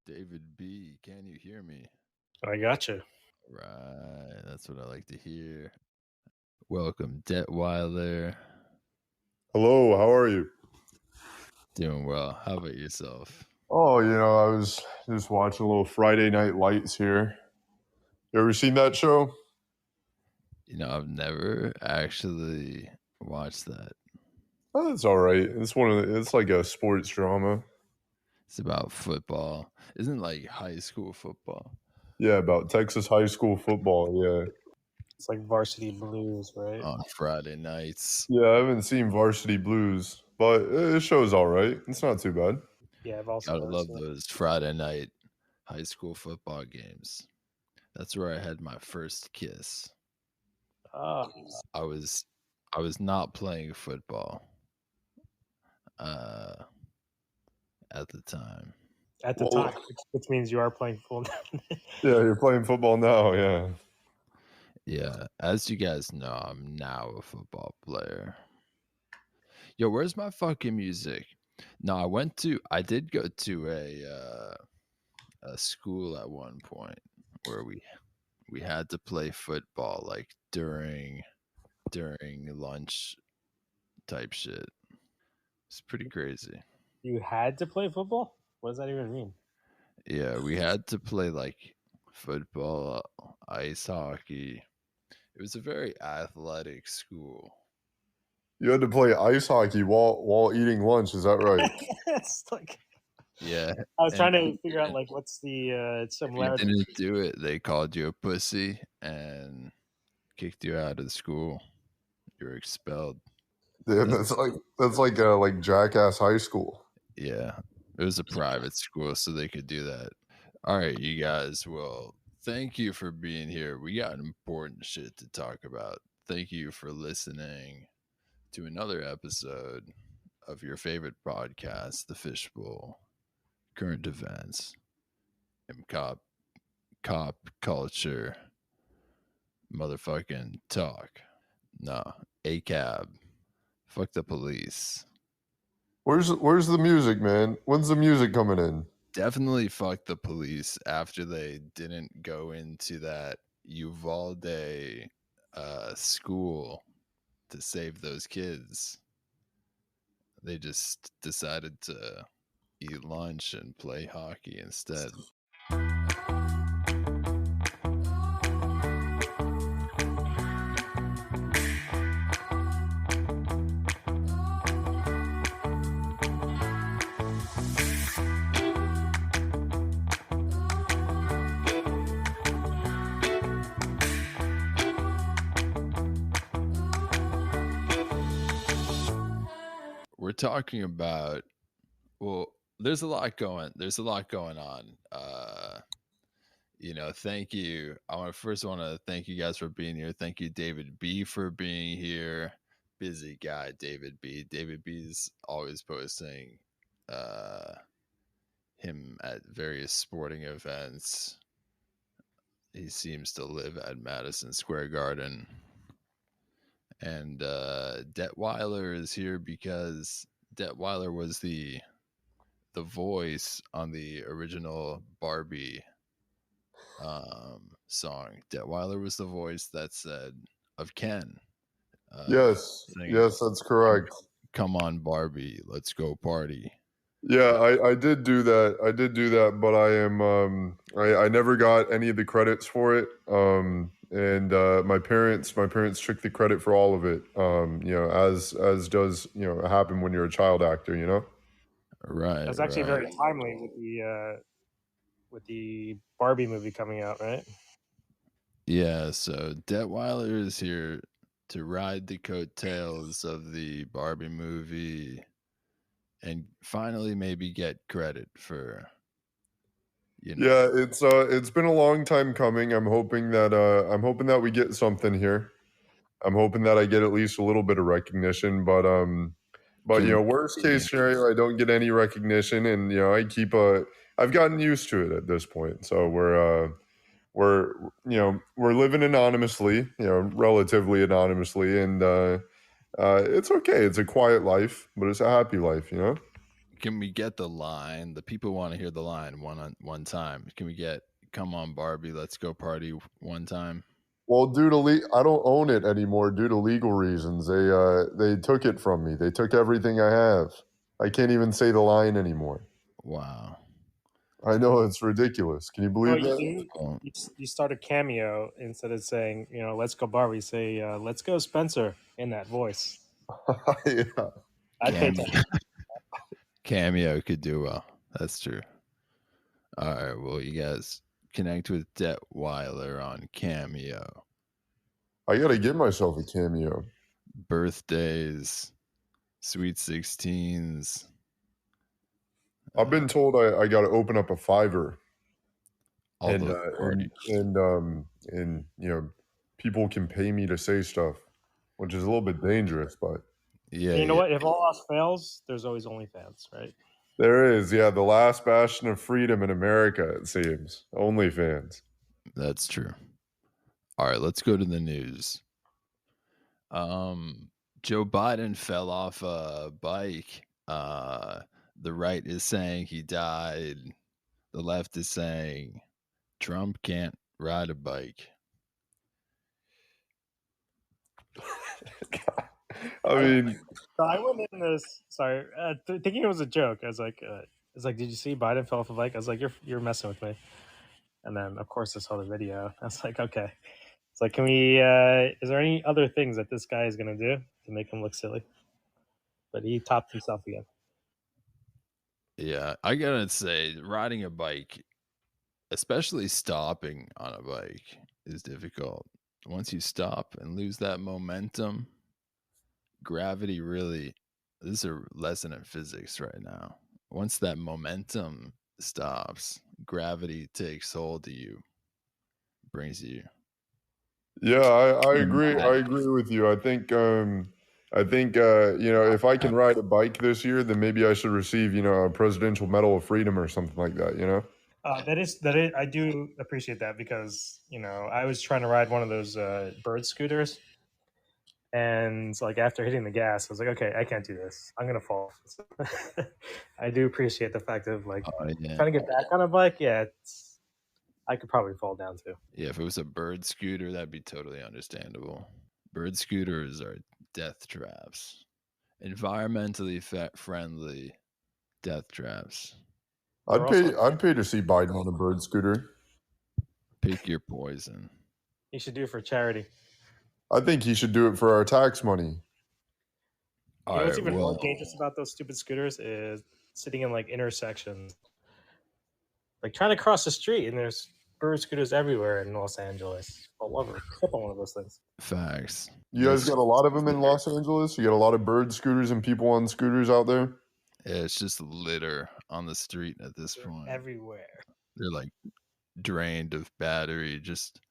David B, can you hear me? I gotcha. Right, that's what I like to hear. Welcome, Detweiler. Hello, how are you? Doing well. How about yourself? Oh, I was just watching a little Friday Night Lights here. You ever seen that show? I've never actually watched that. Oh, it's all right. It's like a sports drama. It's about football. Isn't it like high school football? Yeah, about Texas high school football. Yeah. It's like Varsity Blues, right? On Friday nights. Yeah, I haven't seen Varsity Blues, but the show's all right. It's not too bad. Yeah, I've also Gotta never love seen it. those Friday night high school football games. That's where I had my first kiss. Ah, I was not playing football at the time. at the Well, time, which means you are playing full. yeah, you're playing football now. Yeah. Yeah, as you guys know, I'm now a football player. Yo, where's my fucking music? No, I did go to a school at one point where we had to play football like during lunch type shit. It's pretty crazy. You had to play football? What does that even mean? Yeah, we had to play like football, ice hockey. It was a very athletic school. You had to play ice hockey while eating lunch. Is that right? It's like Yeah, I was and trying to figure out like what's the if you similarity. didn't do it, they called you a pussy and kicked you out of school. You were expelled. Damn, That's that's like Jackass High School. Yeah, it was a private school, so they could do that. All right, you guys. Well, thank you for being here. We got important shit to talk about. Thank you for listening to another episode of your favorite podcast, The Fishbowl, current events, and cop culture, motherfucking talk. No, a cab. Fuck the police. Where's the music, man? When's the music coming in? Definitely fuck the police after they didn't go into that Uvalde school to save those kids. They just decided to eat lunch and play hockey instead. We're talking about, well, there's a lot going on. Thank you. I want to thank you guys for being here. Thank you, David B, for being here. Busy guy, David B. David B's always posting him at various sporting events. He seems to live at Madison Square Garden. And Detweiler is here because Detweiler was the voice on the original Barbie song. Detweiler was the voice that said of Ken. Yes, that's correct. Come on, Barbie, let's go party. Yeah, I did do that, but I am I never got any of the credits for it. And my parents took the credit for all of it. As does happen when you're a child actor. Right. That's actually right. very timely with the Barbie movie coming out, right? Yeah, so Detweiler is here to ride the coattails of the Barbie movie and finally maybe get credit for Yeah, it's been a long time coming. I'm hoping that we get something here. I'm hoping that I get at least a little bit of recognition, but worst case scenario, I don't get any recognition, and I've gotten used to it at this point. So we're living anonymously, relatively anonymously, and it's okay. It's a quiet life, but it's a happy life. can we get the line? The people want to hear the line one time. Can we get "Come on, Barbie, let's go party" one time? Well, I don't own it anymore due to legal reasons. They took it from me. They took everything I have. I can't even say the line anymore. Wow. I know, it's ridiculous. Can you believe that? You start a cameo instead of saying, "Let's go Barbie." Say, "Let's go Spencer" in that voice. Yeah. I'd pay attention. Cameo could do well. That's true. All right. Well, you guys connect with Detweiler on Cameo. I gotta give myself a cameo. Birthdays, Sweet 16s. I've been told I got to open up a Fiverr, All and those parties. and people can pay me to say stuff, which is a little bit dangerous, but Yeah. You know what? If all else fails, there's always OnlyFans, right? there is, the last bastion of freedom in America, it seems. OnlyFans. That's true. All right, let's go to the news. Joe Biden fell off a bike. The right is saying he died. The left is saying Trump can't ride a bike. I mean, So I went in this. Sorry, thinking it was a joke. I was like, "Did you see Biden fell off a bike?" I was like, "You're messing with me." And then, of course, I saw the video. I was like, "Okay." It's like, can we? Is there any other things that this guy is gonna do to make him look silly? But he topped himself again. Yeah, I gotta say, riding a bike, especially stopping on a bike, is difficult. Once you stop and lose that momentum, gravity really, this is a lesson in physics right now. Once that momentum stops, gravity takes hold of you, brings you. yeah, I agree. I agree with you. I think if I can ride a bike this year, then maybe I should receive, a Presidential Medal of Freedom or something like that, That is. I do appreciate that because I was trying to ride one of those bird scooters, and like after hitting the gas, I was like, okay, I can't do this. I'm gonna fall. I do appreciate the fact of like trying to get back on a bike. Yeah, I could probably fall down too. Yeah, if it was a bird scooter, that'd be totally understandable. Bird scooters are death traps, environmentally friendly death traps. I'd pay to see Biden on a bird scooter. Pick your poison. He should do it for charity. I think he should do it for our tax money. What's even more dangerous about those stupid scooters is sitting in like intersections, like trying to cross the street, and there's bird scooters everywhere in Los Angeles. All over. Step on one of those things. Facts. You guys got a lot of them in Los Angeles? You got a lot of bird scooters and people on scooters out there? Yeah, it's just litter on the street at this point. Everywhere. They're like drained of battery, just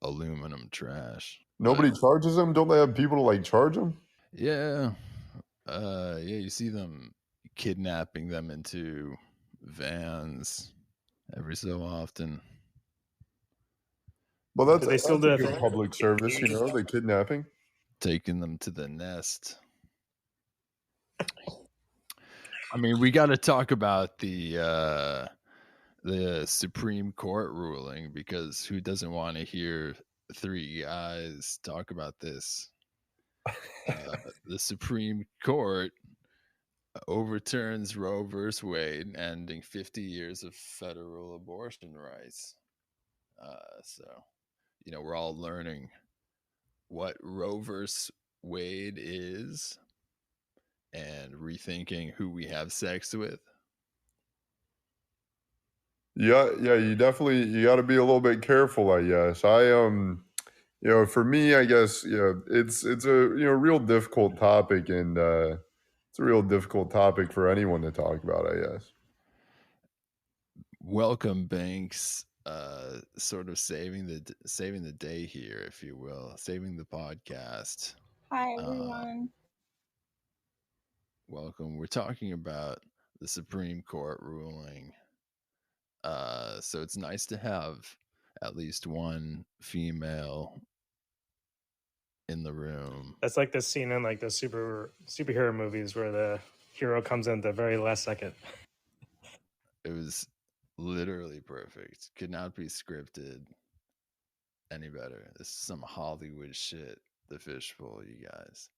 aluminum trash. Nobody charges them? Don't they have people to like charge them? Yeah. Yeah, you see them kidnapping them into vans every so often. Well, that's they still do it public service, the kidnapping. Taking them to the nest. I mean, we got to talk about the Supreme Court ruling, because who doesn't want to hear three guys talk about this? The Supreme Court overturns Roe versus Wade, ending 50 years of federal abortion rights. So, we're all learning what Roe versus Wade is and rethinking who we have sex with. Yeah, you got to be a little bit careful, I guess. For me, I guess, it's a real difficult topic, and it's a real difficult topic for anyone to talk about, I guess. Welcome, Banks. Sort of saving the day here, if you will, saving the podcast. Hi, everyone. Welcome. We're talking about the Supreme Court ruling. So it's nice to have at least one female in the room. That's like the scene in like the superhero movies where the hero comes in at the very last second. It was literally perfect. Could not be scripted any better. This is some Hollywood shit. The Fishbowl, you guys.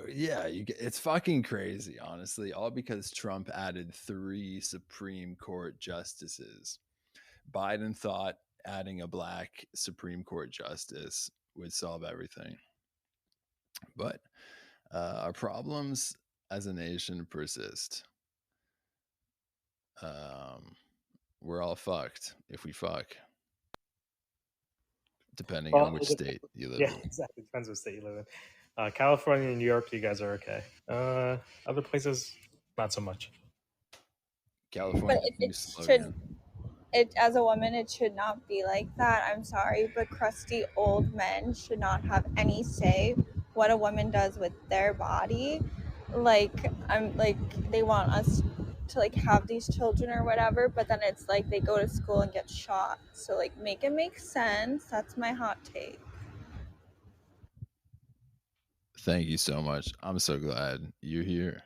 Yeah, it's fucking crazy, honestly. All because Trump added 3 Supreme Court justices. Biden thought adding a black Supreme Court justice would solve everything. But our problems as a nation persist. We're all fucked if we fuck. Depending on which state you live in. Yeah, exactly. Depends what state you live in. California and New York, you guys are okay. Other places, not so much. California, But new slogan. As a woman, it should not be like that. I'm sorry, but crusty old men should not have any say what a woman does with their body. They want us to have these children or whatever, but then it's they go to school and get shot. So make it make sense. That's my hot take. Thank you so much. I'm so glad you're here.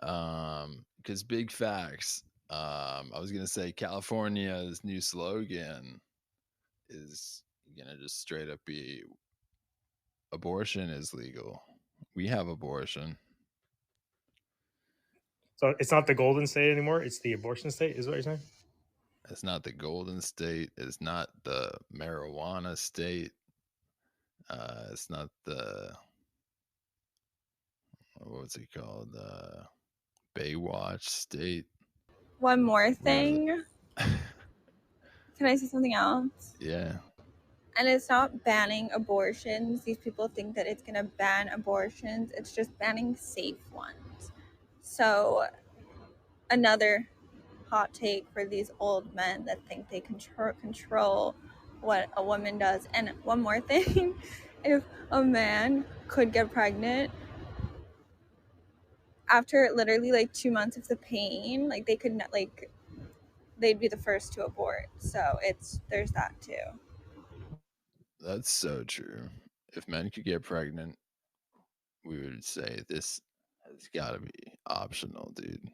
Because big facts. I was gonna say California's new slogan is gonna just straight up be abortion is legal. We have abortion. So it's not the Golden State anymore. It's the abortion state, is what you're saying? It's not the Golden State. It's not the marijuana state. It's not the what's it called? Baywatch state. One more thing. Can I say something else? Yeah. And it's not banning abortions. These people think that it's going to ban abortions. It's just banning safe ones. So another hot take for these old men that think they control what a woman does. And one more thing, if a man could get pregnant after literally 2 months of the pain, they could they'd be the first to abort. So there's that too. That's so true. If men could get pregnant, we would say this has got to be optional, dude.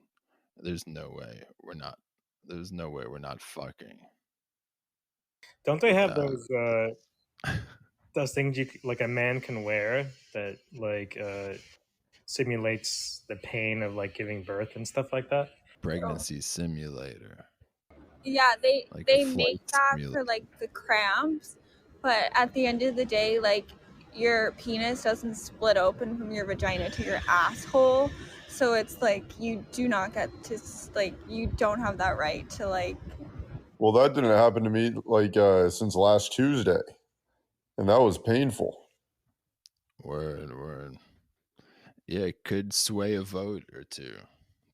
There's no way we're not. There's no way we're not fucking. Don't they have those things a man can wear that simulates the pain of giving birth and stuff like that? Pregnancy simulator. Yeah, they make that for the cramps, but at the end of the day, your penis doesn't split open from your vagina to your asshole, so it's you do not get to you don't have that right to Well, that didn't happen to me since last Tuesday, and that was painful. Word. Yeah, it could sway a vote or two,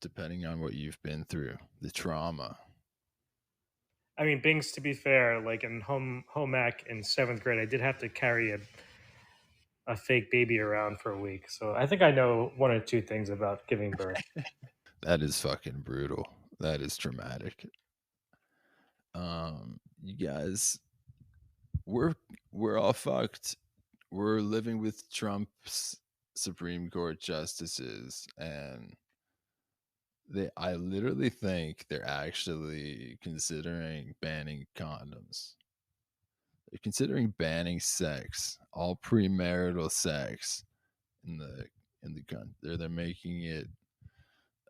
depending on what you've been through, the trauma. I mean, Binks, to be fair, in home ec in 7th grade, I did have to carry a fake baby around for a week. So I think I know 1 or 2 things about giving birth. That is fucking brutal. That is traumatic. You guys, we're all fucked. We're living with Trump's Supreme Court justices, and I literally think they're actually considering banning condoms. They're considering banning sex, all premarital sex in the country. They're making it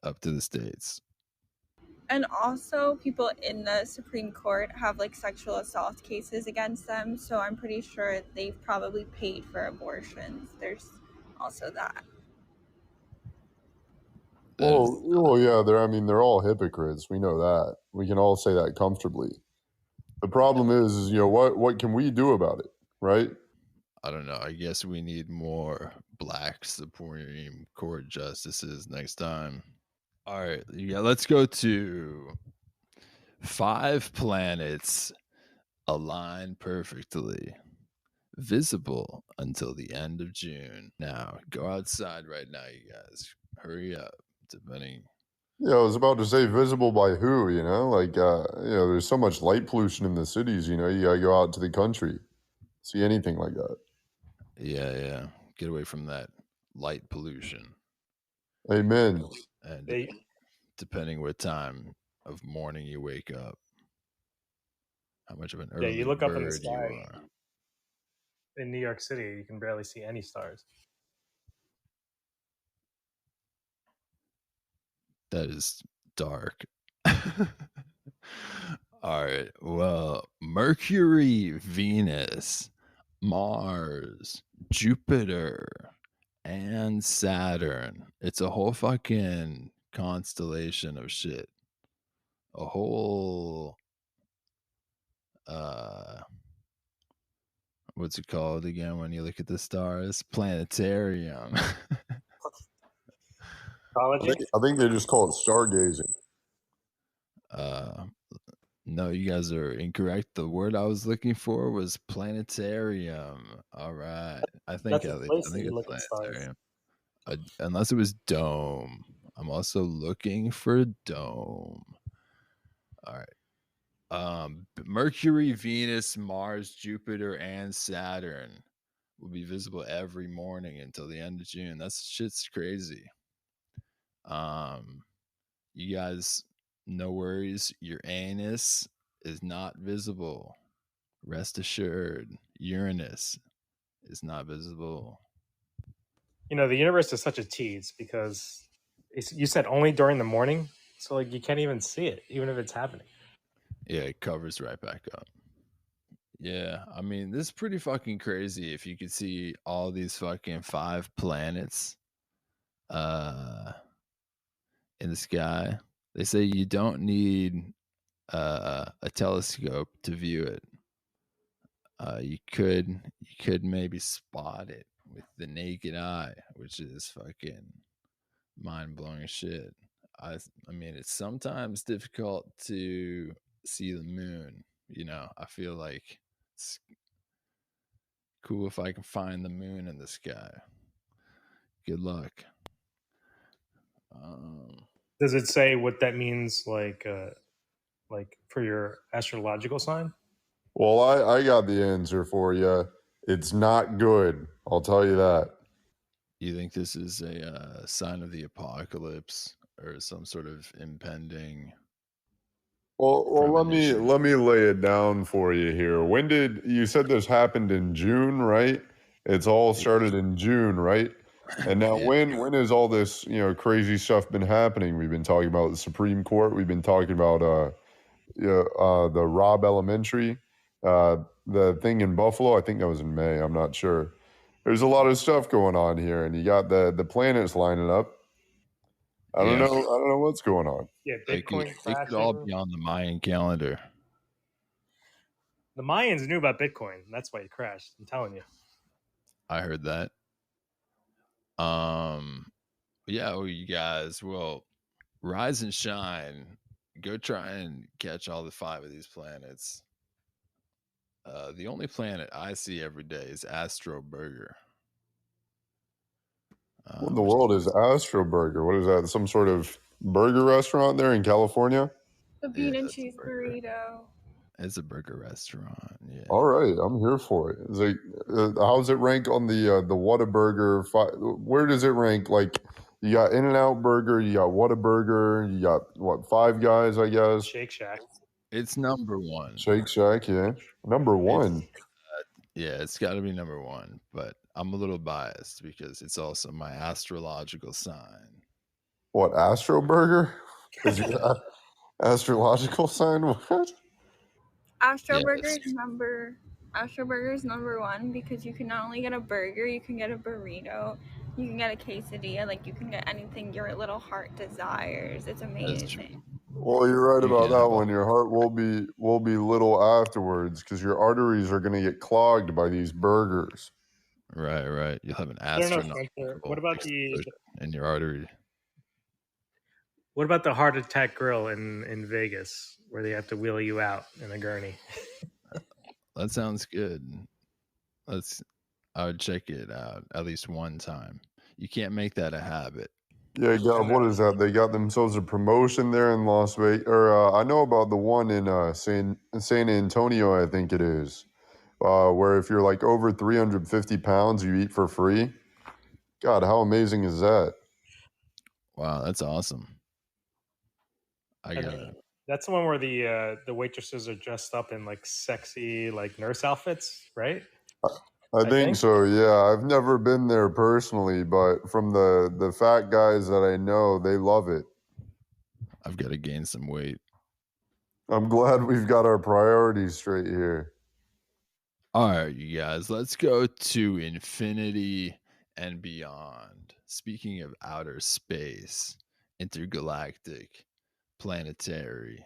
up to the states. And also, people in the Supreme Court have sexual assault cases against them, so I'm pretty sure they've probably paid for abortions. There's also that. Well, yeah, they're all hypocrites. We know that. We can all say that comfortably. The problem is what can we do about it, right? I don't know. I guess we need more black Supreme Court justices next time. All right, yeah, let's go to 5 planets align perfectly, visible until the end of June. Now, go outside right now, you guys. Hurry up. Depending. Yeah, I was about to say visible by who, there's so much light pollution in the cities, you gotta go out to the country, see anything like that. Yeah. Get away from that light pollution. Amen. And depending what time of morning you wake up, how much of an early you look up in the bird you sky. are. In New York City, you can barely see any stars. That is dark. All right. Well, Mercury, Venus, Mars, Jupiter, and Saturn. It's a whole fucking constellation of shit. A whole what's it called again when you look at the stars? Planetarium. I think they just call it stargazing. No, you guys are incorrect. The word I was looking for was planetarium. All right. I think it's planetarium. Unless it was dome. I'm also looking for dome. All right. Mercury, Venus, Mars, Jupiter, and Saturn will be visible every morning until the end of June. That's shit's crazy. You guys, no worries. Uranus is not visible. Rest assured, Uranus is not visible. You know, the universe is such a tease because you said only during the morning, so like you can't even see it, even if it's happening. Yeah, it covers right back up. Yeah, I mean, this is pretty fucking crazy if you could see all these fucking 5 planets in the sky. They say you don't need a telescope to view it. You could maybe spot it with the naked eye, which is fucking mind-blowing shit. I mean, it's sometimes difficult to see the moon. You know, I feel like it's cool if I can find the moon in the sky. Good luck. Does it say what that means, like for your astrological sign? Well, I got the answer for you. It's not good. I'll tell you that. You think this is a sign of the apocalypse or some sort of impending? Well, let me lay it down for you here. When did you said this happened in June, right? It's all started in June, right? And now, when has all this crazy stuff been happening? We've been talking about the Supreme Court. We've been talking about the Robb Elementary, the thing in Buffalo. I think that was in May. I'm not sure. There's a lot of stuff going on here, and you got the planets lining up. I don't know what's going on. Yeah, Bitcoin it could all be on the Mayan calendar. The Mayans knew about Bitcoin. That's why it crashed. I'm telling you. I heard that. Yeah, well, you guys, rise and shine. Go try and catch all the 5 of these planets. The only planet I see every day is Astro Burger. What in the world is Astro Burger? What is that? Some sort of burger restaurant there in California? The bean and cheese burrito. It's a burger restaurant. Yeah. All right, I'm here for it. Is it how's it rank on the Whataburger? Where does it rank? Like, you got In-N-Out Burger, you got Whataburger, you got Five Guys, I guess. Shake Shack. It's number 1. Shake Shack, yeah, number 1. Yeah, it's got to be number 1. But I'm a little biased because it's also my astrological sign. What, Astro Burger? Is your astrological sign what? Astro Burger is number 1 because you can not only get a burger, you can get a burrito, you can get a quesadilla, like you can get anything your little heart desires. It's amazing. Well, you're right about that one. Your heart will be little afterwards because your arteries are going to get clogged by these burgers. Right. You'll have an astronomical what about in your artery? What about the Heart Attack Grill in Vegas where they have to wheel you out in a gurney? That sounds good. I would check it out at least one time. You can't make that a habit. Yeah, what is that? They got themselves a promotion there in Las Vegas. Or I know about the one in San Antonio, I think it is, where if you're like over 350 pounds, you eat for free. God, how amazing is that? Wow, that's awesome. I And got then it. that's the one where the waitresses are dressed up in like sexy like nurse outfits, right? I I think think. so. Yeah, I've never been there personally, but from the fat guys that I know, they love it. I've got to gain some weight. I'm glad we've got our priorities straight here. All right, you guys, let's go to infinity and beyond. Speaking of outer space, intergalactic, planetariums.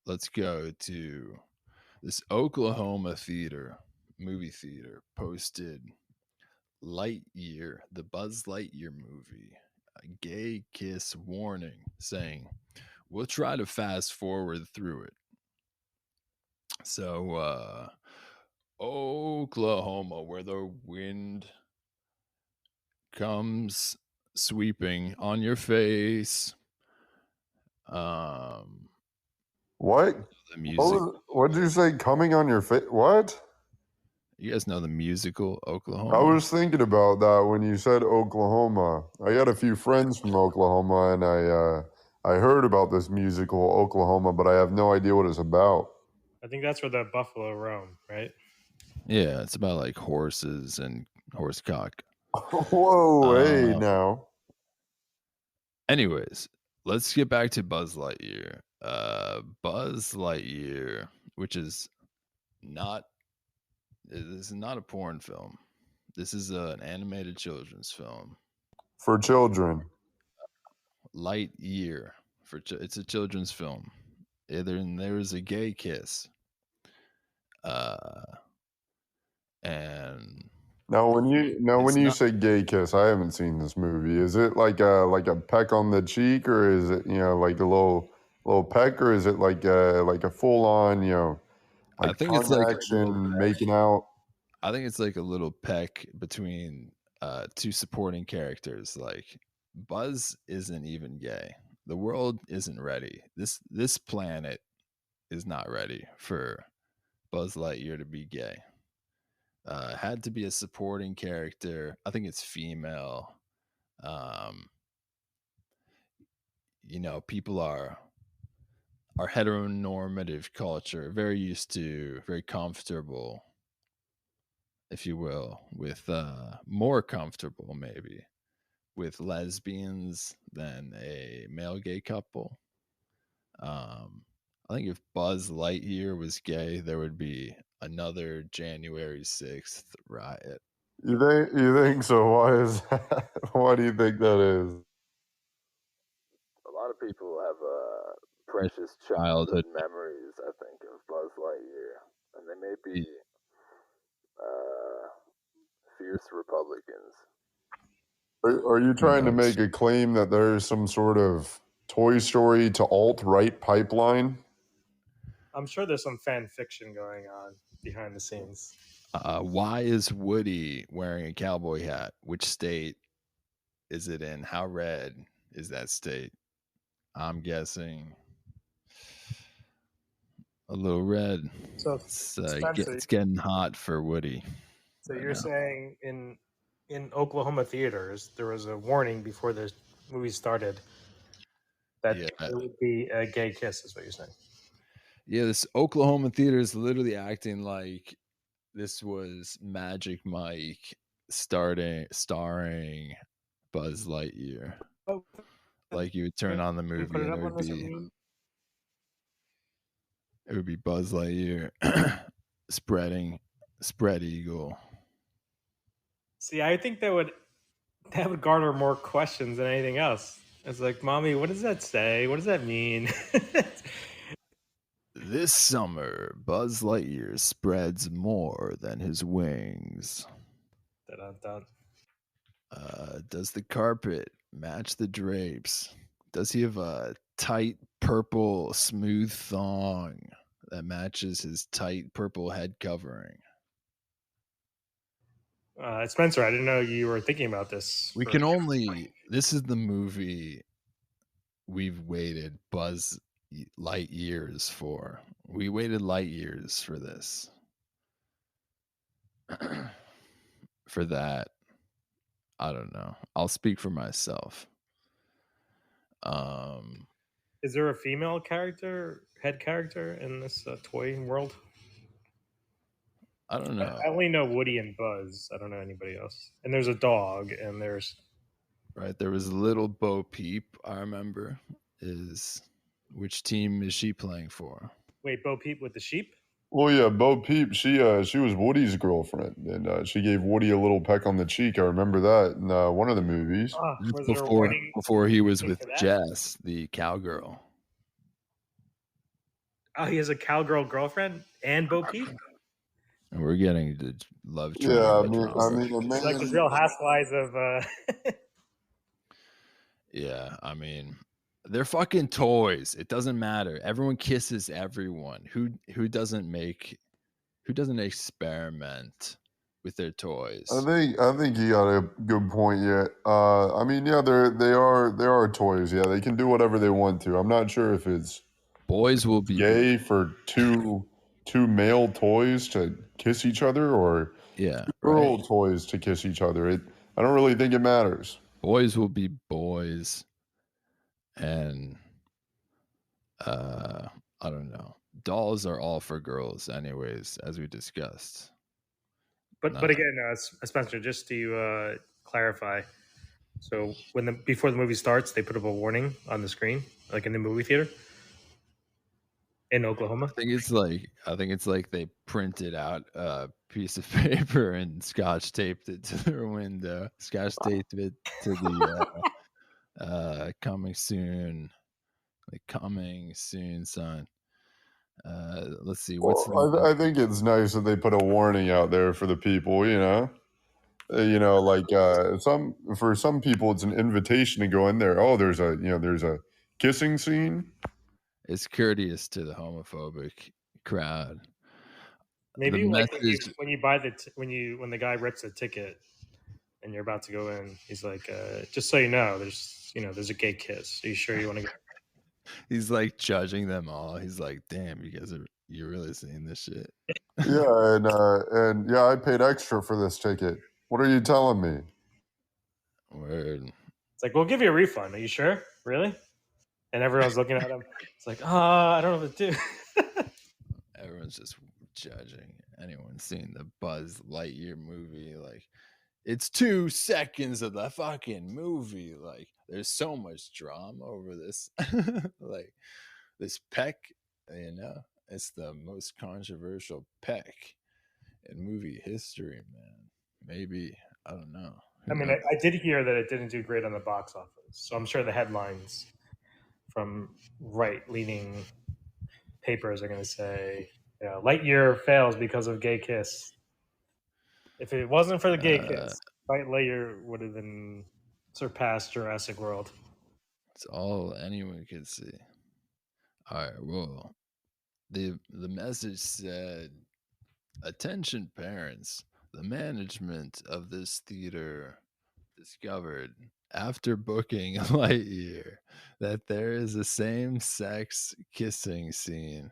Let's go to this Oklahoma movie theater posted Lightyear, the Buzz Lightyear movie, a gay kiss warning saying, we'll try to fast forward through it. So, Oklahoma, where the wind comes sweeping on your face. What? The music. What did you say? Coming on your face? What? You guys know the musical Oklahoma? I was thinking about that when you said Oklahoma. I got a few friends from Oklahoma, and I heard about this musical Oklahoma, but I have no idea what it's about. I think that's where the buffalo roam, right? Yeah, it's about like horses and horse cock. Whoa, hey now. Anyways, let's get back to Buzz Lightyear. Buzz Lightyear, which is not this is not a porn film. This is an animated children's film. For children. Lightyear. It's a children's film. There is a gay kiss. And Now when you say gay kiss, I haven't seen this movie. Is it like a peck on the cheek, or is it, like a little peck, or is it like a full on, I think tongue it's like action, making out? I think it's like a little peck between two supporting characters. Like Buzz isn't even gay. The world isn't ready. This planet is not ready for Buzz Lightyear to be gay. Had to be a supporting character. I think it's female. People are heteronormative culture, very used to, very comfortable, if you will, with more comfortable maybe with lesbians than a male gay couple. I think if Buzz Lightyear was gay, there would be another January 6th riot. You think so? Why is that? Why do you think that is? A lot of people have precious childhood memories, I think, of Buzz Lightyear, and they may be fierce Republicans. Are you trying to make a claim that there's some sort of Toy Story to alt-right pipeline? I'm sure there's some fan fiction going on behind the scenes. Why is Woody wearing a cowboy hat? Which state is it in? How red is that state? I'm guessing a little red. So It's getting hot for Woody. So you're saying in Oklahoma theaters there was a warning before the movie started that there would be a gay kiss, is what you're saying? Yeah, this Oklahoma theater is literally acting like this was Magic Mike starring Buzz Lightyear. Oh, like you would turn on the movie and it would be Buzz Lightyear spread eagle. See, I think that would garner more questions than anything else. It's like, Mommy, what does that say? What does that mean? This summer, Buzz Lightyear spreads more than his wings. Dun-dun-dun. Does the carpet match the drapes? Does he have a tight purple smooth thong that matches his tight purple head covering? Spencer, I didn't know you were thinking about this. This is the movie we've waited Buzz light years for. We waited light years for this. for that, I don't know. I'll speak for myself. Is there a female head character in this toy world? I don't know. I only know Woody and Buzz. I don't know anybody else. And there's a dog, and there's Right, there was little Bo Peep. I remember. Which team is she playing for? wait, Bo Peep with the sheep. Well, yeah, Bo Peep, she was Woody's girlfriend, and she gave Woody a little peck on the cheek. I remember that in one of the movies. Was there a warning Before he was for with that? Jess, the cowgirl. Oh, he has a cowgirl girlfriend and Bo Peep. And we're getting to love Yeah, triangle. It's like the Real Housewives of. Yeah, I mean, they're fucking toys. It doesn't matter. Everyone kisses everyone. Who doesn't experiment with their toys? I think you got a good point. Yeah, I mean, yeah, they are toys. Yeah, they can do whatever they want to. I'm not sure if it's boys will be gay for two male toys to kiss each other or girl toys to kiss each other. I don't really think it matters. Boys will be boys, and I don't know. Dolls are all for girls, anyways, as we discussed. But again, Spencer, just to clarify, so before the movie starts, they put up a warning on the screen, like in the movie theater in Oklahoma. I think it's like they printed out a piece of paper and scotch taped it to their window. Scotch taped it to the coming soon sign. Let's see. I think it's nice that they put a warning out there for the people. Like for some people, it's an invitation to go in there. Oh, there's a kissing scene. It's courteous to the homophobic crowd. Maybe like when you buy when the guy rips a ticket and you're about to go in, he's like, just so you know, there's a gay kiss. Are you sure you want to go? He's like judging them all. He's like, damn, you're really seeing this shit. Yeah, and yeah, I paid extra for this ticket. What are you telling me? Word. It's like, we'll give you a refund. Are you sure? Really? And everyone's looking at him. It's like, I don't know what to do. Everyone's just judging. Anyone seen the Buzz Lightyear movie? Like, it's 2 seconds of the fucking movie. Like, there's so much drama over this. Like, this peck, it's the most controversial peck in movie history, man. Maybe, I don't know. I mean, I did hear that it didn't do great on the box office. So I'm sure the headlines from right-leaning papers are going to say, Lightyear fails because of gay kiss. If it wasn't for the gay kiss, Lightyear would have been surpassed Jurassic World. It's all anyone could see. All right, well, the message said, attention parents, the management of this theater discovered after booking Lightyear that there is a same-sex kissing scene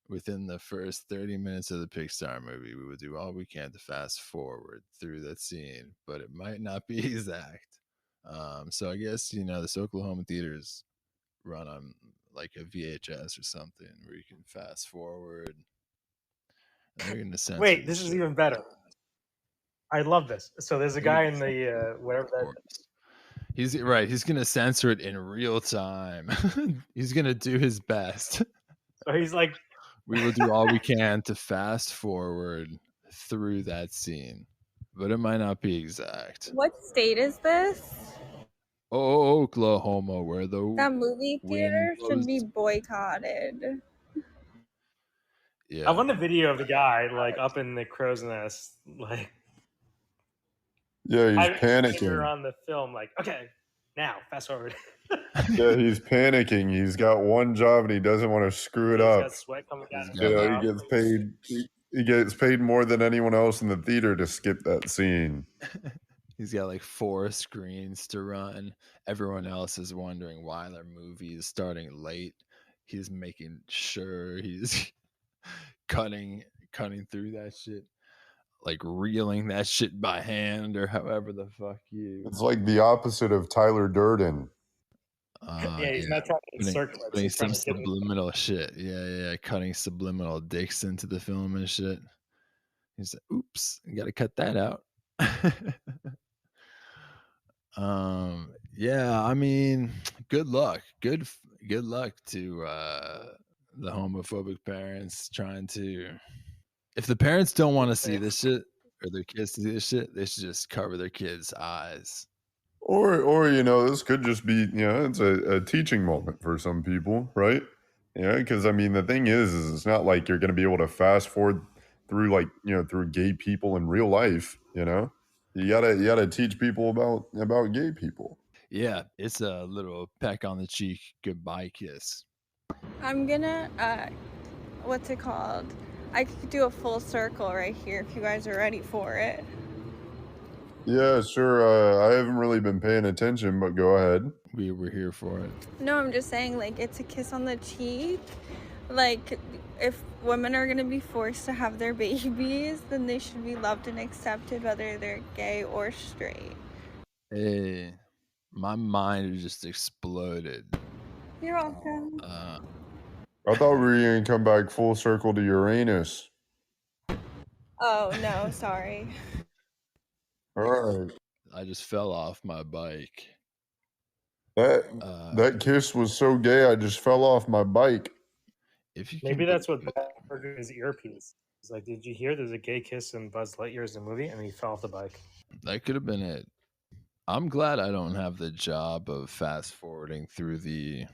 within the first 30 minutes of the Pixar movie. We will do all we can to fast forward through that scene, but it might not be exact. So I guess, this Oklahoma theater's run on like a VHS or something where you can fast forward. They're gonna censor. Wait, this is even better. I love this. So there's a guy in the whatever that. He's right. He's gonna censor it in real time. He's gonna do his best. So he's like, we will do all we can to fast forward through that scene, but it might not be exact. What state is this? Oklahoma, where that movie theater should be boycotted. Yeah, I want a video of the guy like up in the crow's nest, like. Yeah, he's panicking. On the film, like, okay, now fast forward. Yeah, he's panicking. He's got one job and he doesn't want to screw it up. Got sweat coming down. He gets paid. He gets paid more than anyone else in the theater to skip that scene. He's got like 4 screens to run. Everyone else is wondering why their movie is starting late. He's making sure he's cutting through that shit. like reeling that shit by hand or however the fuck you. It's like the opposite of Tyler Durden. Yeah, he's not trying to insert clips. Putting He's trying some to give subliminal shit. Yeah. Cutting subliminal dicks into the film and shit. He's like, oops, you gotta cut that out. Yeah, I mean, good luck. Good luck to the homophobic parents trying to. If the parents don't want to see this shit or their kids to see this shit, they should just cover their kids' eyes. Or this could just be, it's a teaching moment for some people, right? Yeah, because I mean, the thing is it's not like you're going to be able to fast forward through through gay people in real life. You gotta teach people about gay people. Yeah, it's a little peck on the cheek, goodbye kiss. I'm gonna, what's it called? I could do a full circle right here if you guys are ready for it. Yeah, sure. I haven't really been paying attention, but go ahead. We were here for it. No, I'm just saying, like, it's a kiss on the cheek. Like, if women are gonna be forced to have their babies, then they should be loved and accepted, whether they're gay or straight. Hey, my mind just exploded. You're welcome. I thought we were going to come back full circle to Uranus. Oh, no, sorry. All right. I just fell off my bike. That kiss was so gay, I just fell off my bike. Maybe that's what heard his earpiece. He's like, did you hear there's a gay kiss in Buzz Lightyear's movie? And he fell off the bike. That could have been it. I'm glad I don't have the job of fast forwarding through the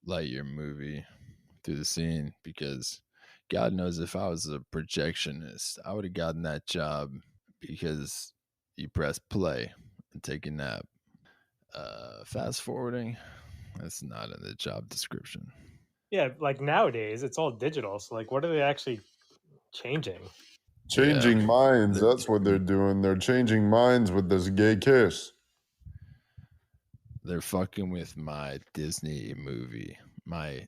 Lightyear movie, through the scene, because God knows if I was a projectionist, I would have gotten that job because you press play and take a nap. Fast forwarding, that's not in the job description. Yeah, like nowadays, it's all digital. So, like, what are they actually changing? Changing minds, that's what they're doing. They're changing minds with this gay kiss. They're fucking with my Disney movie, my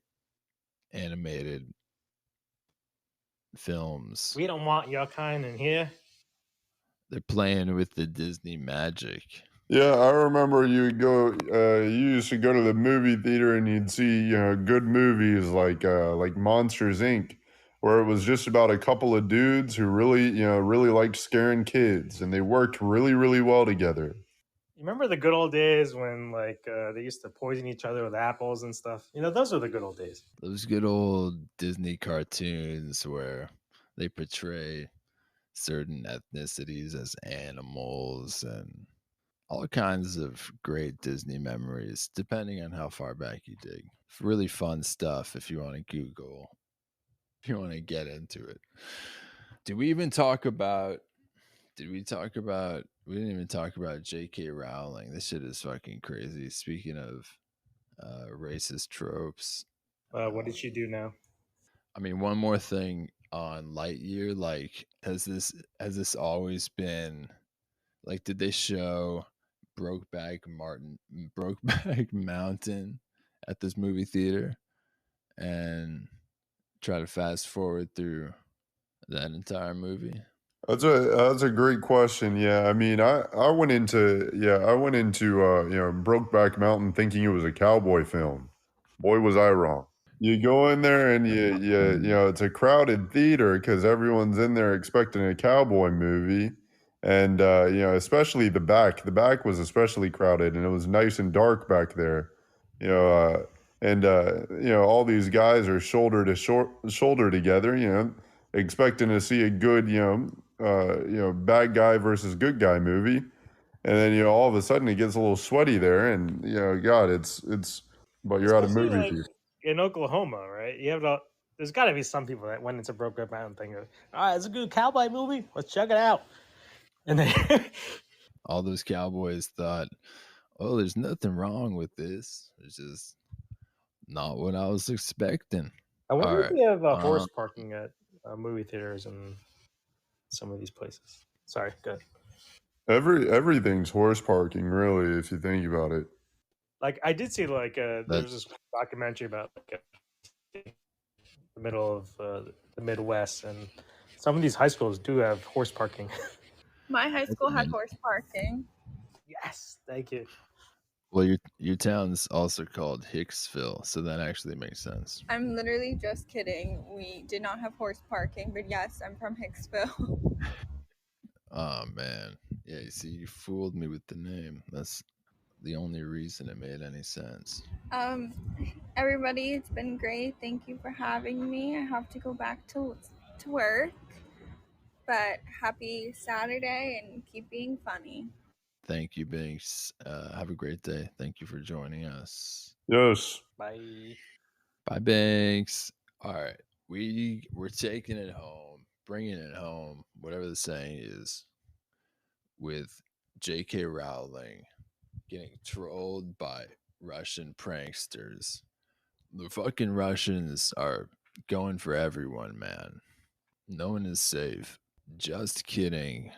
animated films. We don't want your kind in here. They're playing with the Disney magic. Yeah, I remember you used to go to the movie theater and you'd see, good movies like Monsters Inc., where it was just about a couple of dudes who really liked scaring kids, and they worked really, really well together. You remember the good old days when they used to poison each other with apples and stuff? Those are the good old days. Those good old Disney cartoons where they portray certain ethnicities as animals and all kinds of great Disney memories, depending on how far back you dig. Really fun stuff if you want to Google, if you want to get into it. Did we even talk about, we didn't even talk about J.K. Rowling. This shit is fucking crazy. Speaking of racist tropes. What did she do now? I mean, one more thing on Lightyear. Like, has this always been, like, did they show Brokeback Mountain at this movie theater and try to fast forward through that entire movie? That's a great question. Yeah, I mean, I went into Brokeback Mountain thinking it was a cowboy film. Boy, was I wrong. You go in there and it's a crowded theater because everyone's in there expecting a cowboy movie, and especially the back. The back was especially crowded, and it was nice and dark back there. All these guys are shoulder to shoulder together. Expecting to see a good bad guy versus good guy movie, and then all of a sudden it gets a little sweaty there, and God, it's but you're at a movie theater. In Oklahoma, right? There's got to be some people that went into Brokeback Mountain thinking, all right, it's a good cowboy movie. Let's check it out. And then all those cowboys thought, oh, there's nothing wrong with this. It's just not what I was expecting. I wonder if we have horse parking at movie theaters and some of these places. Sorry, go ahead. Everything's horse parking, really, if you think about it. Like, I did see there was this documentary about the middle of the Midwest, and Some of these high schools do have horse parking. My high school had horse parking. Yes, thank you. Well, your town's also called Hicksville, so that actually makes sense. I'm literally just kidding. We did not have horse parking, but yes, I'm from Hicksville. Oh man, yeah. You see, you fooled me with the name. That's the only reason it made any sense. Everybody, it's been great. Thank you for having me. I have to go back to work, but happy Saturday and keep being funny. Thank you, Binks. Have a great day. Thank you for joining us. Yes. Bye. Bye, Banks. All right, we're taking it home, bringing it home, whatever the saying is, with J.K. Rowling getting trolled by Russian pranksters. The fucking Russians are going for everyone, man. No one is safe. Just kidding,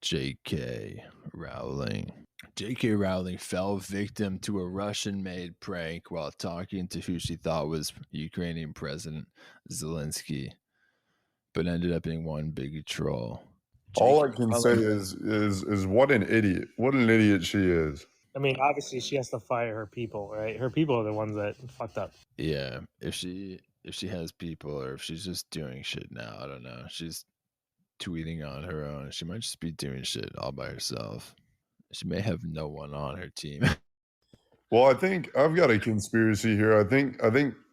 J.K. Rowling. J.K. Rowling fell victim to a Russian-made prank while talking to who she thought was Ukrainian President Zelensky, but ended up being one big troll. All I can say is what an idiot. What an idiot she is. I mean, obviously, she has to fire her people, right? Her people are the ones that fucked up. Yeah, if she has people, or if she's just doing shit now, I don't know. She's tweeting on her own. She might just be doing shit all by herself. She may have no one on her team. Well, I think I've got a conspiracy here. I think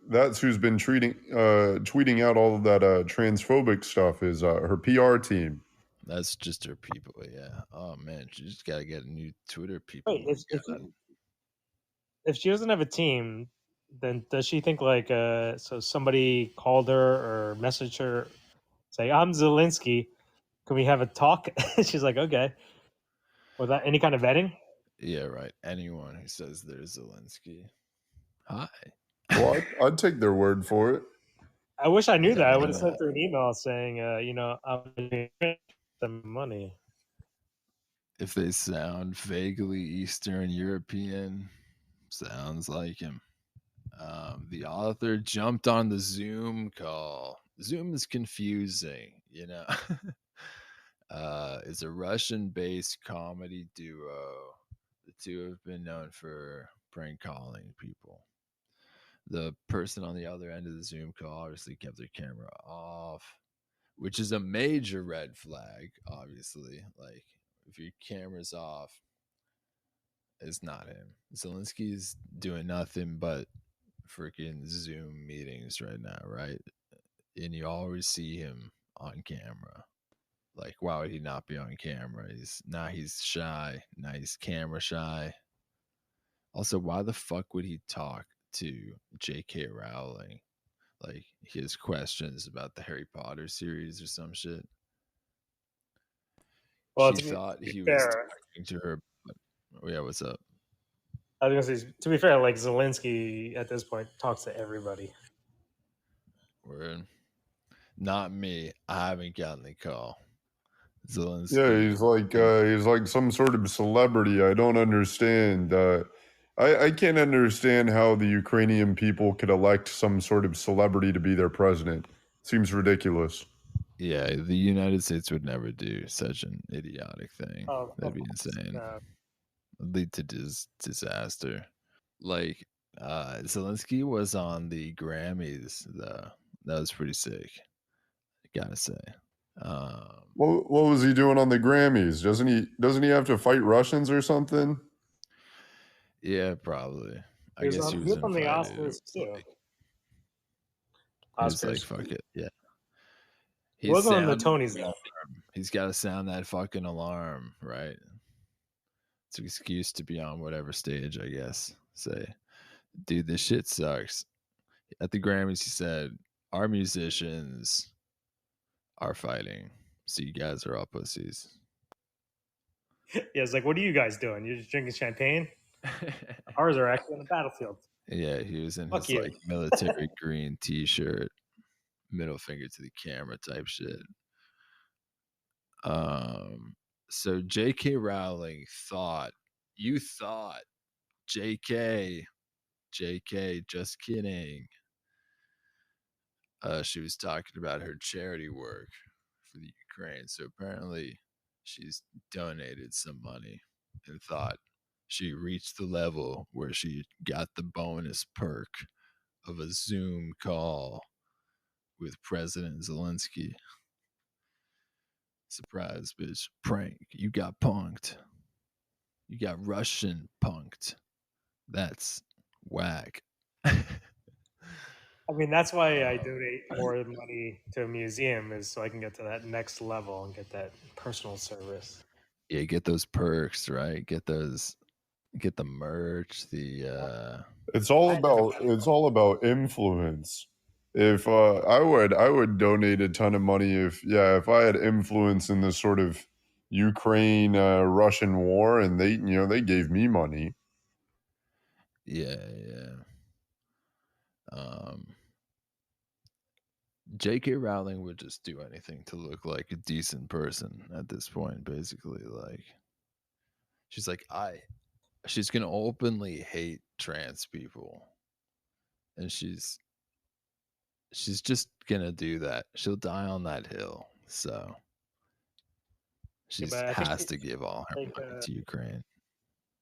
that's who's been tweeting out all of that transphobic stuff is her PR team. That's just her people, yeah. Oh man, she just gotta get a new Twitter people. Wait, if she doesn't have a team, then does she think like so somebody called her or messaged her, say, "I'm Zelensky, can we have a talk?" She's like, "Okay." Without any kind of vetting? Yeah, right. Anyone who says there's Zelensky. Hi. Well, I'd take their word for it. I wish I knew that. I would have sent her an email saying, I'm going to them money. If they sound vaguely Eastern European, sounds like him. The author jumped on the Zoom call. Zoom is confusing, you know. It's a Russian-based comedy duo. The two have been known for prank calling people. The person on the other end of the Zoom call obviously kept their camera off, which is a major red flag, obviously. Like, if your camera's off, it's not him. Zelensky's doing nothing but freaking Zoom meetings right now, right? And you always see him on camera. Like, why would he not be on camera? He's shy. Now he's camera shy. Also, why the fuck would he talk to J.K. Rowling? Like, he has questions about the Harry Potter series or some shit. Well, she thought he was talking to her. But, yeah, what's up? I was gonna say, to be fair, like Zelensky at this point talks to everybody. Word. Not me. I haven't gotten the call. Zelensky. Yeah, he's like some sort of celebrity. I don't understand. I can't understand how the Ukrainian people could elect some sort of celebrity to be their president. Seems ridiculous. Yeah, the United States would never do such an idiotic thing. That'd be insane. It'd lead to disaster. Like, Zelensky was on the Grammys, though. That was pretty sick, I gotta say. What was he doing on the Grammys? Doesn't he have to fight Russians or something? Yeah, probably. I guess he was on the Oscars too. He was like, fuck it, yeah. He wasn't on the Tonys though. He's got to sound that fucking alarm, right? It's an excuse to be on whatever stage, I guess. Say, dude, this shit sucks. At the Grammys, he said, our musicians are fighting, so you guys are all pussies. Yeah, it's like, what are you guys doing? You're just drinking champagne? Ours are actually on the battlefield. Yeah, he was in his like military green t-shirt, middle finger to the camera type shit. So J.K. Rowling thought, J.K., just kidding. She was talking about her charity work for the Ukraine. So apparently she's donated some money and thought she reached the level where she got the bonus perk of a Zoom call with President Zelensky. Surprise, bitch. Prank. You got punked. You got Russian punked. That's whack. I mean, that's why I donate more money to a museum, is so I can get to that next level and get that personal service. Yeah, get those perks, right? Get the merch, the It's all about influence. If I would donate a ton of money if I had influence in this sort of Ukraine Russian war and they gave me money. yeah. J.K. Rowling would just do anything to look like a decent person at this point, basically. Like, she's like, she's gonna openly hate trans people, and she's just gonna do that. She'll die on that hill. So she but I think has to give all her like, money to Ukraine.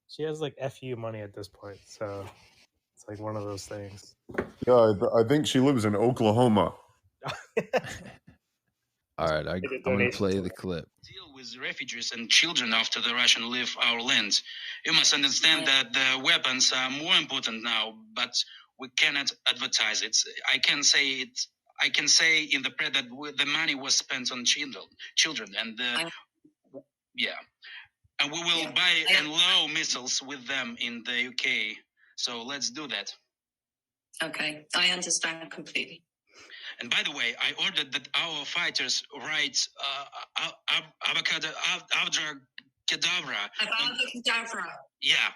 She has like FU money at this point, so it's like one of those things. Yeah, I think she lives in Oklahoma. All right, I'm going to play the clip. Deal with refugees and children after the Russian leave our land. You must understand that the weapons are more important now, but we cannot advertise it. I can say in the press that the money was spent on children, and and we will buy and low missiles with them in the UK. So let's do that. Okay, I understand completely. And by the way, I ordered that our fighters write avocado kedavra. Yeah.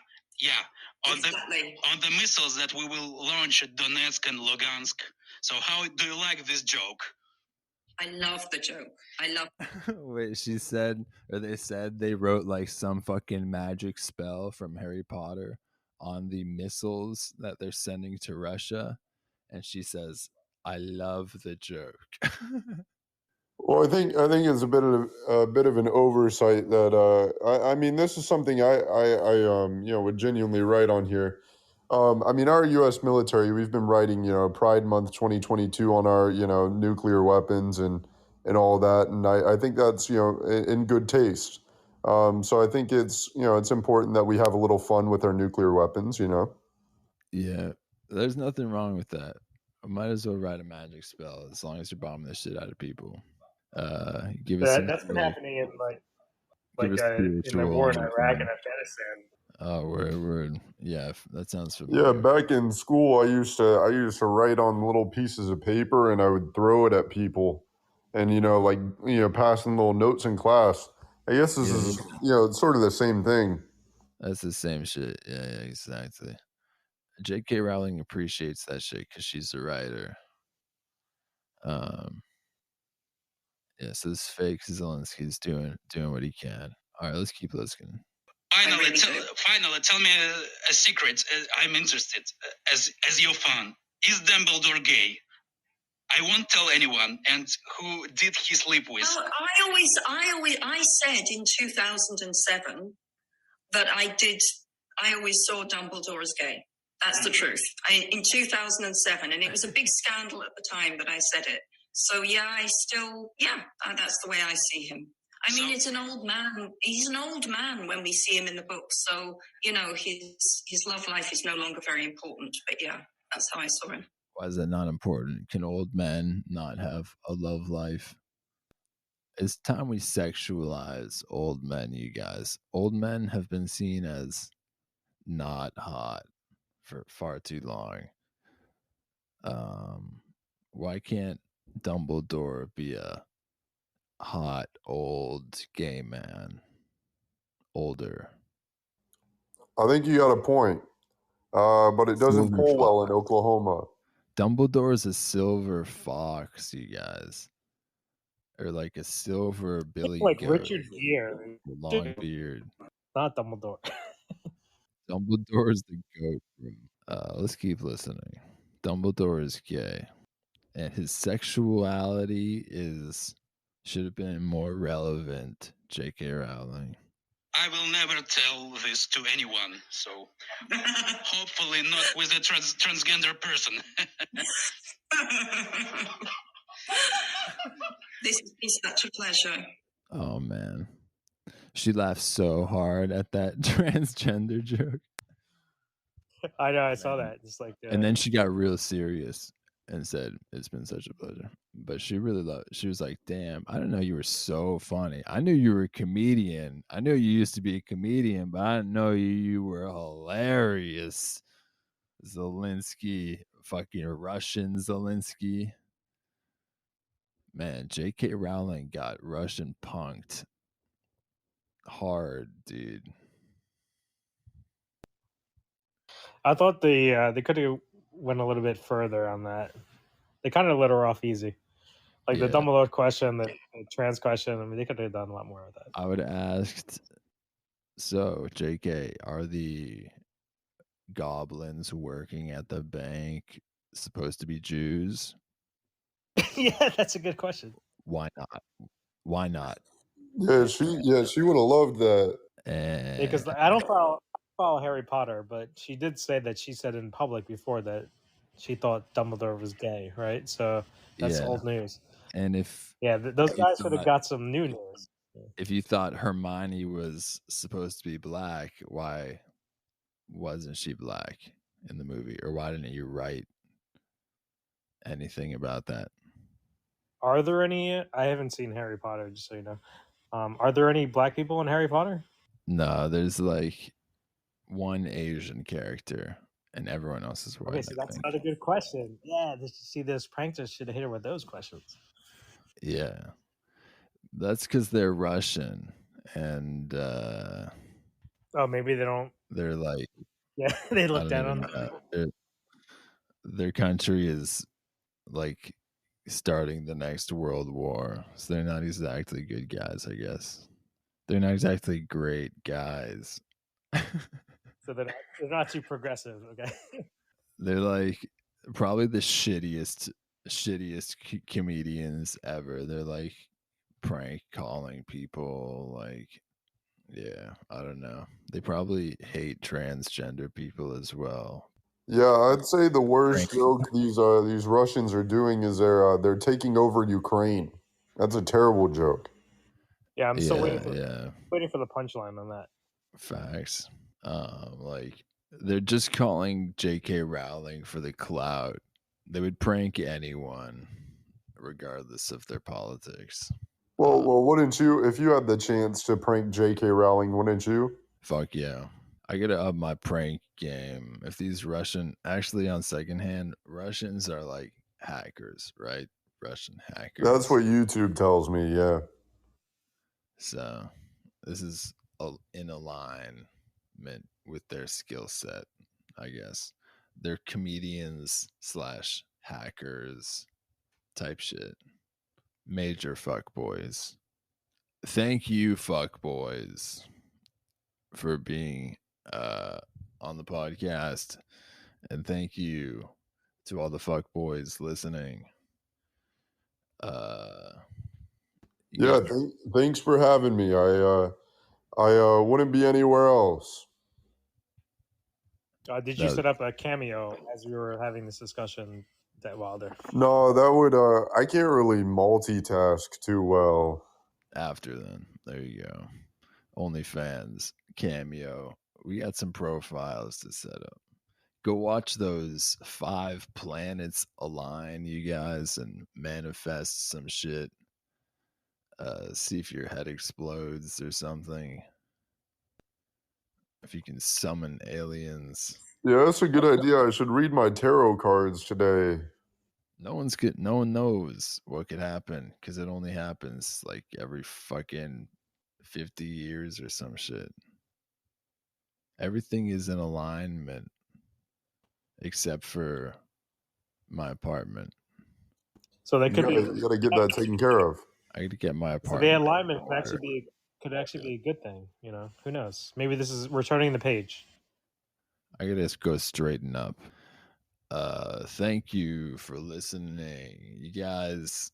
On the missiles that we will launch at Donetsk and Lugansk. So how do you like this joke? I love the joke. I love. Wait, they said they wrote like some fucking magic spell from Harry Potter on the missiles that they're sending to Russia, and she says, "I love the joke." Well, I think it's a bit of an oversight that I mean, this is something I would genuinely write on here. I mean, our U.S. military, we've been writing Pride Month 2022 on our nuclear weapons and all that, and I think that's in good taste. So I think it's it's important that we have a little fun with our nuclear weapons. Yeah, there's nothing wrong with that. I might as well write a magic spell as long as you're bombing the shit out of people. Give us that's been happening in in the war in Iraq and Afghanistan. Oh, word. Yeah, that sounds familiar. Yeah, back in school, I used to write on little pieces of paper and I would throw it at people, and passing little notes in class. I guess this is it's sort of the same thing. That's the same shit. Yeah, exactly. J.K. Rowling appreciates that shit because she's a writer. Yeah, so this fake Zelensky's doing what he can. All right, let's keep listening. Finally, tell me a secret. I'm interested. As your fan, is Dumbledore gay? I won't tell anyone. And who did he sleep with? Well, I said in 2007 that I always saw Dumbledore as gay. That's the truth. In 2007, and it was a big scandal at the time that I said it. So that's the way I see him. I mean, it's an old man. He's an old man when we see him in the book. So, his love life is no longer very important. But yeah, that's how I saw him. Why is that not important? Can old men not have a love life? It's time we sexualize old men, you guys. Old men have been seen as not hot for far too long. Why can't Dumbledore be a hot old gay man? Older. I think you got a point, but it doesn't pull well in Oklahoma. Dumbledore is a silver fox, you guys, or like a silver Billy like goat, Richard Gere, long beard. Not Dumbledore. Dumbledore is the goat, bro. Let's keep listening. Dumbledore is gay, and his sexuality is Should have been more relevant, J.K. Rowling. I will never tell this to anyone, so hopefully not with a transgender person. This has been such a pleasure. Oh man, she laughed so hard at that transgender joke, I know, I saw that. It's like, and then she got real serious and said, "It's been such a pleasure." But she really loved. She was like, "Damn, I didn't know you were so funny. I knew you were a comedian. I knew you used to be a comedian, but I didn't know you were hilarious." Zelensky, fucking Russian Zelensky. Man, J.K. Rowling got Russian punked hard, dude. I thought they could have went a little bit further on that. They kind of let her off easy. Like the Yeah. Dumbledore question, the trans question. I mean, they could have done a lot more of that. I would have asked, so JK, are the goblins working at the bank supposed to be Jews? Yeah, that's a good question. Why not? Why not? Yeah, she would have loved that. Because I don't follow Harry Potter, but she did say that she said in public before that she thought Dumbledore was gay, right? So that's old news. And if those guys should have got some new news. If you thought Hermione was supposed to be black, why wasn't she black in the movie? Or why didn't you write anything about that? Are there any? I haven't seen Harry Potter, just so you know. Are there any black people in Harry Potter? No, there's like one Asian character, and everyone else is white. Okay, so that's not a good question. Yeah, this pranksters should have hit her with those questions. Yeah, that's because they're Russian, and maybe they don't. They're like, yeah, they look down on them. Their country is like starting the next world war, so they're not exactly good guys, I guess. They're not exactly great guys. So they're not too progressive, okay? They're like probably the shittiest comedians ever. They're like prank calling people, like, yeah, I don't know. They probably hate transgender people as well. Yeah, I'd say the worst joke these Russians are doing is they're taking over Ukraine. That's a terrible joke. Yeah, I'm still waiting for the punchline on that. Facts. Like they're just calling J.K. Rowling for the clout. They would prank anyone, regardless of their politics. Well, wouldn't you? If you had the chance to prank J.K. Rowling, wouldn't you? Fuck yeah. I gotta up my prank game. If these actually on secondhand, Russians are like hackers, right? Russian hackers. That's what YouTube tells me, yeah. So this is in alignment with their skill set, I guess. They're comedians / hackers type shit. Major fuckboys. Thank you, fuckboys, for being on the podcast, and thank you to all the fuckboys listening. Thanks for having me. I wouldn't be anywhere else. Did you set up a cameo as we were having this discussion, that Wilder? No, that would I can't really multitask too well. After then, there you go. OnlyFans, cameo. We got some profiles to set up. Go watch those 5 planets align, you guys, and manifest some shit. See if your head explodes or something. If you can summon aliens. Yeah, that's a good idea. I should read my tarot cards today. No one knows what could happen because it only happens like every fucking 50 years or some shit. Everything is in alignment except for my apartment. So they could you gotta get that taken care of. I got to get my apartment. So the alignment could actually be a good thing. You know, who knows? Maybe this is returning the page. I gotta go straighten up. Thank you for listening, you guys.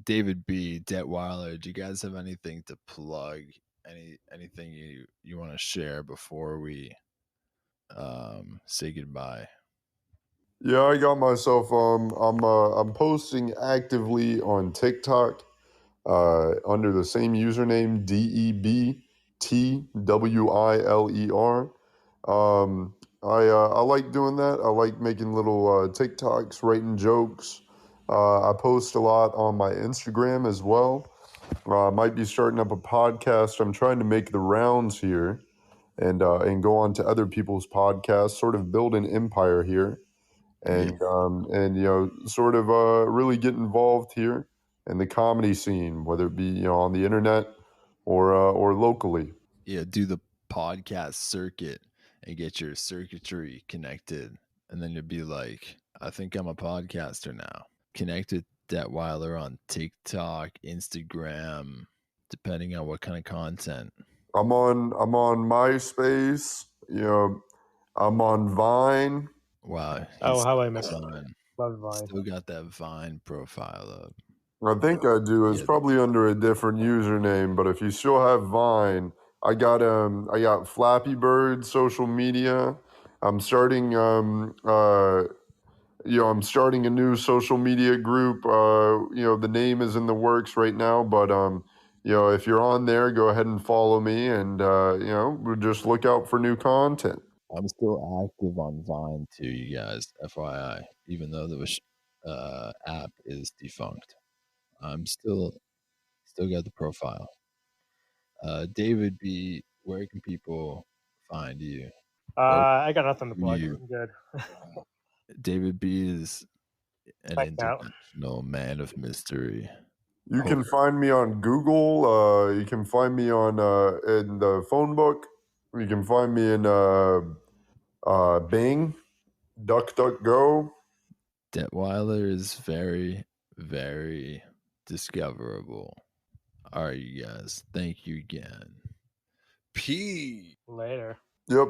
David B, Detweiler, do you guys have anything to plug? Anything you want to share before we say goodbye? Yeah, I got myself. I'm posting actively on TikTok under the same username DEBTWILER. I like doing that. I like making little TikToks, writing jokes. I post a lot on my Instagram as well. I might be starting up a podcast. I'm trying to make the rounds here and go on to other people's podcasts, sort of build an empire here, and sort of really get involved here in the comedy scene, whether it be on the internet or locally. Yeah, do the podcast circuit and get your circuitry connected, and then you'll be like, I think I'm a podcaster now. Connect with Detweiler on TikTok, Instagram, depending on what kind of content. I'm on MySpace. I'm on Vine. Wow. Oh, how I missed Vine. Love Vine. Still got that Vine profile up. I think I do. It's probably under a different username, but if you still have Vine, I got Flappy Bird social media. I'm starting I'm starting a new social media group. The name is in the works right now, but if you're on there, go ahead and follow me, and we'll just look out for new content. I'm still active on Vine too, you guys, FYI, even though the app is defunct. I'm still got the profile. David B, where can people find you? I got nothing to plug. I'm good. David B is an Thanks, Matt. international man of mystery. You can find me on Google. You can find me on in the phone book. You can find me in Bing, DuckDuckGo. Detweiler is very, very discoverable. All right, you guys. Thank you again. Peace. Later. Yep.